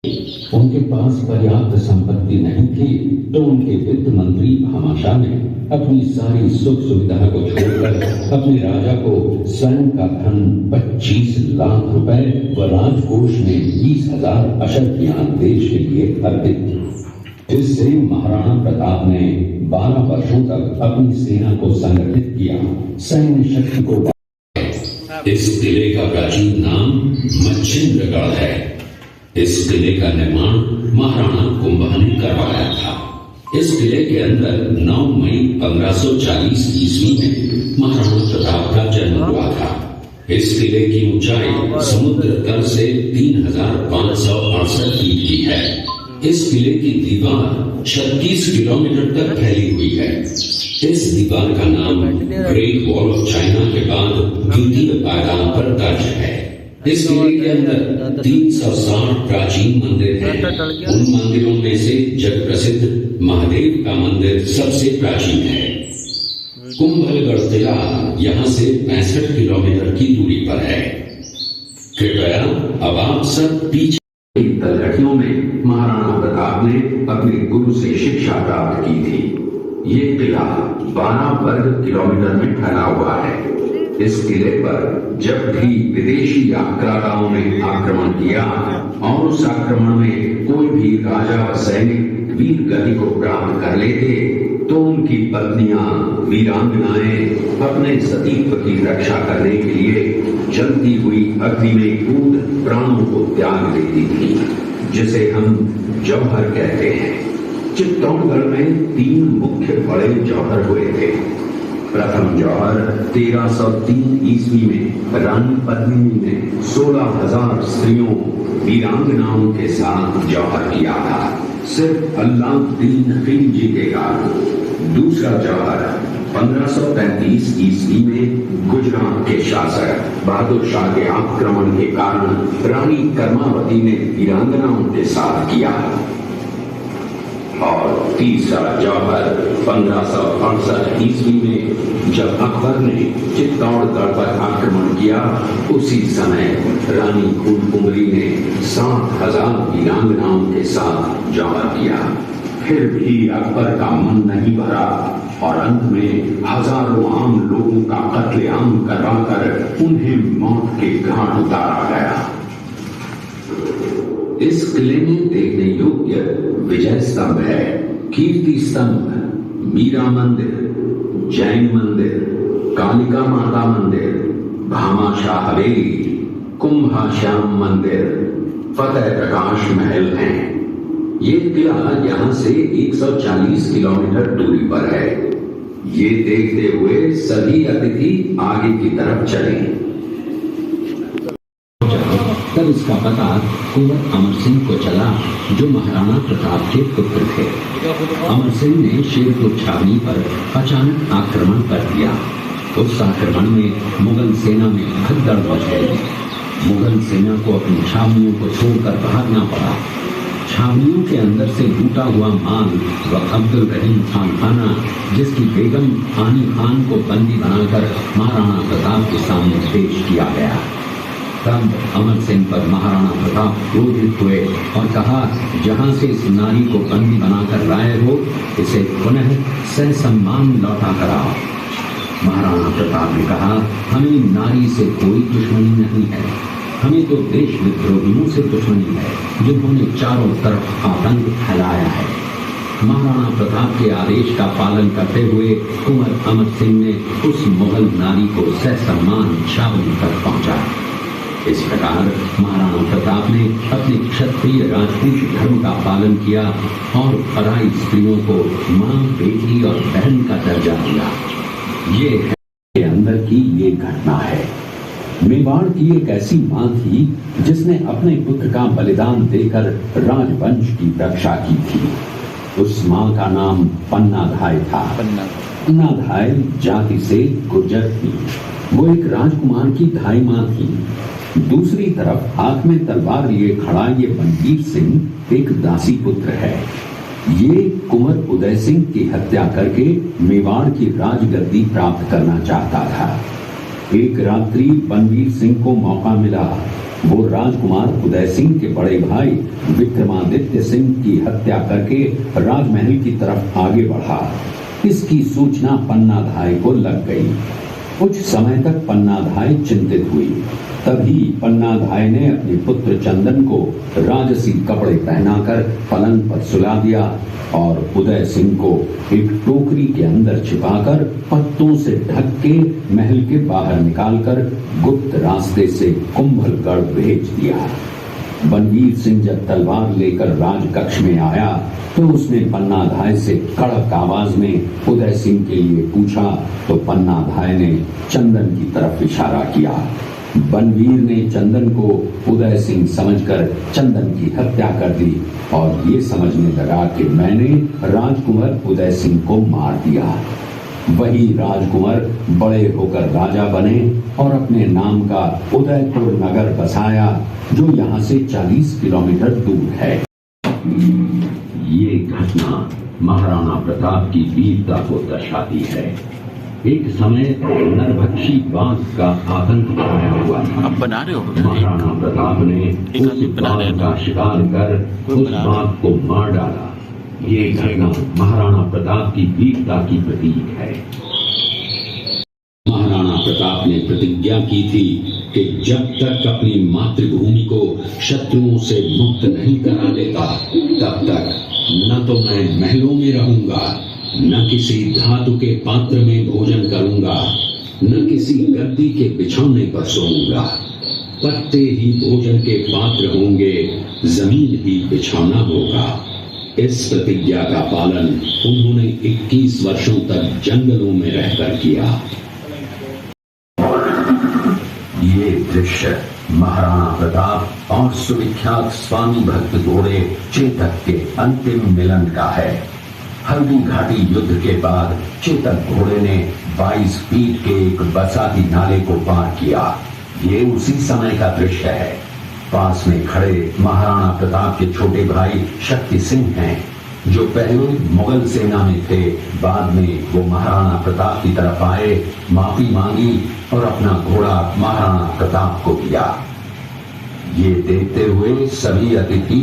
उनके पास पर्याप्त संपत्ति नहीं थी तो उनके वित्त मंत्री भामाशाह ने अपनी सारी सुख सुविधा को छोड़कर अपने राजा को स्वयं का धन 25 लाख रुपए व राजकोष में 20,000 अशर्फियां देश के लिए अर्पित की। इससे महाराणा प्रताप ने 12 वर्षों तक अपनी सेना को संगठित किया, सैन्य शक्ति को। इस किले का प्राचीन नाम मच्छिंद्रगढ़ है। इस किले का निर्माण महाराणा कुंभा ने करवाया था। इस किले के अंदर 9 मई 1540 ईस्वी में महाराणा प्रताप का जन्म हुआ था। इस किले की ऊंचाई समुद्र तल से 3,568 फीट की है। इस किले की दीवार 36 किलोमीटर तक फैली हुई है। इस दीवार का नाम ग्रेट वॉल ऑफ चाइना के बाद द्वितीय पायदान पर दर्ज है। इस किले के अंदर 360 प्राचीन मंदिर हैं। उन मंदिरों में से जग प्रसिद्ध महादेव का मंदिर सबसे प्राचीन है। कुंभलगढ़ किला यहाँ से 65 किलोमीटर की दूरी पर है। कृपया अब आप सब पीछे तलहटियों में महाराणा प्रताप ने अपने गुरु से शिक्षा प्राप्त की थी। ये किला 12 वर्ग किलोमीटर में फैला हुआ है। इस किले पर जब भी विदेशी आक्रांताओं ने आक्रमण किया और उस आक्रमण में कोई भी राजा व सैनिक वीर गति को प्राप्त कर लेते तो उनकी पत्नियां वीरांगनाएं अपने सतीत्व की रक्षा करने के लिए जलती हुई अग्नि में कूद प्राणों को त्याग देती थी, जिसे हम जौहर कहते हैं। चित्तौड़गढ़ में 3 मुख्य बड़े जौहर हुए थे। प्रथम जौहर 1303 ईस्वी में रानी पद्मिनी ने 16,000 स्त्रियों वीरांगनाओं के साथ जौहर किया था, सिर्फ अल्लाउद्दीन खिलजी के कारण। दूसरा जौहर 1535 ईस्वी में गुजरात के शासक बहादुर शाह के आक्रमण के कारण रानी कर्मावती ने वीरांगनाओं के साथ किया। और तीसरा जौहर 1568 ईस्वी में जब अकबर ने चित्तौड़गढ़ पर आक्रमण किया, उसी समय रानी फूलकुंवरी ने 7,000 वीरांगनाओं के साथ जौहर किया। फिर भी अकबर का मन नहीं भरा और अंत में हजारों आम लोगों का कत्लेआम करवाकर उन्हें मौत के घाट उतारा गया। इस किले में देखने योग्य विजय स्तंभ है, कीर्ति स्तंभ, मीरा मंदिर, जैन मंदिर, कालिका माता मंदिर, भामाशाह हवेली, कुंभाश्याम मंदिर, फतेह प्रकाश महल हैं। ये किला यहाँ से 140 किलोमीटर दूरी पर है। ये देखते हुए सभी अतिथि आगे की तरफ चले। तब इसका पता कुंवर अमर सिंह को चला, जो महाराणा प्रताप के पुत्र थे। अमर सिंह ने शेरपुर छावनी पर अचानक आक्रमण कर दिया। उस आक्रमण में मुगल सेना में भगदड़ मच गई। मुगल सेना को अपनी छावनियों को छोड़कर भागना पड़ा। छावनियों के अंदर से लूटा हुआ माल व अब्दुल रहीम खान खाना, जिसकी बेगम आनी खान को बंदी बनाकर महाराणा प्रताप के सामने पेश किया गया। तब अमर सिंह पर महाराणा प्रताप क्रोधित हुए और कहा, जहां से इस नारी को बंदी बनाकर लाए हो, इसे पुनः ससम्मान लौटा कराओ। महाराणा प्रताप ने कहा, हमें नारी से कोई दुश्मनी नहीं है, हमें तो देश विद्रोहियों से दुश्मनी है, जिन्होंने चारों तरफ आतंक फैलाया है। महाराणा प्रताप के आदेश का पालन करते हुए कुंवर अमर सिंह ने उस मुगल नारी को ससम्मान छावनी तक पहुंचाया। इस प्रकार महाराणा प्रताप ने अपने क्षत्रिय राजपूत धर्म का पालन किया और पराई स्त्रियों को मां, बेटी और बहन का दर्जा दिया। ये के अंदर की ये घटना है। मेवाड़ की एक ऐसी मां थी जिसने अपने पुत्र का बलिदान देकर राजवंश की रक्षा की थी। उस मां का नाम पन्नाधाय था। पन्नाधाय जाति से गुर्जर थी। वो एक राजकुमार की धाई मां थी। दूसरी तरफ हाथ में तलवार लिए खड़ा ये बनवीर सिंह एक दासी पुत्र है। ये कुंवर उदय सिंह की हत्या करके मेवाड़ की राजगद्दी प्राप्त करना चाहता था। एक रात्रि बनवीर सिंह को मौका मिला वो राजकुमार उदय सिंह के बड़े भाई विक्रमादित्य सिंह की हत्या करके राजमहल की तरफ आगे बढ़ा। इसकी सूचना पन्नाधाय को लग गई। कुछ समय तक पन्नाधाय चिंतित हुई। तभी पन्नाधाय ने अपने पुत्र चंदन को राजसी कपड़े पहनाकर पलंग पर सुला दिया और उदय सिंह को एक टोकरी के अंदर छिपाकर पत्तों से ढक के महल के बाहर निकालकर गुप्त रास्ते से कुंभलगढ़ भेज दिया। बनवीर सिंह जब तलवार लेकर राजकक्ष में आया तो उसने पन्नाधाय से कड़क आवाज में उदय सिंह के लिए पूछा तो पन्नाधाय ने चंदन की तरफ इशारा किया। बनवीर ने चंदन को उदय सिंह समझकर चंदन की हत्या कर दी और ये समझने लगा कि मैंने राजकुमार उदय सिंह को मार दिया। वही राजकुमार बड़े होकर राजा बने और अपने नाम का उदयपुर नगर बसाया जो यहाँ से 40 किलोमीटर दूर है। ये घटना महाराणा प्रताप की वीरता को दर्शाती है। एक समय नरभक्षी बाघ का आतंक छाया हुआ था। अब बना रहे हो? महाराणा प्रताप ने उस बाघ का शिकार कर उस बाघ को मार डाला। ये घटना महाराणा प्रताप की वीरता की प्रतीक है। महाराणा प्रताप ने प्रतिज्ञा की थी कि जब तक अपनी मातृभूमि को शत्रुओं से मुक्त नहीं करा लेता तब तक न तो मैं महलों में रहूंगा, न किसी धातु के पात्र में भोजन करूंगा, न किसी गद्दी के बिछौने पर सोऊंगा। पत्ते ही भोजन के पात्र होंगे, जमीन ही बिछौना होगा। इस प्रतिज्ञा का पालन उन्होंने 21 वर्षों तक जंगलों में रहकर किया। ये दृश्य महाराणा प्रताप और सुविख्यात स्वामी भक्त घोड़े चेतक के अंतिम मिलन का है। हल्दी घाटी युद्ध के बाद चेतक घोड़े ने 22 फीट के एक बरसाती नाले को पार किया। ये उसी समय का दृश्य है। पास में खड़े महाराणा प्रताप के छोटे भाई शक्ति सिंह हैं, जो पहले मुगल सेना में थे। बाद में वो महाराणा प्रताप की तरफ आए, माफी मांगी और अपना घोड़ा महाराणा प्रताप को दिया। ये देखते हुए सभी अतिथि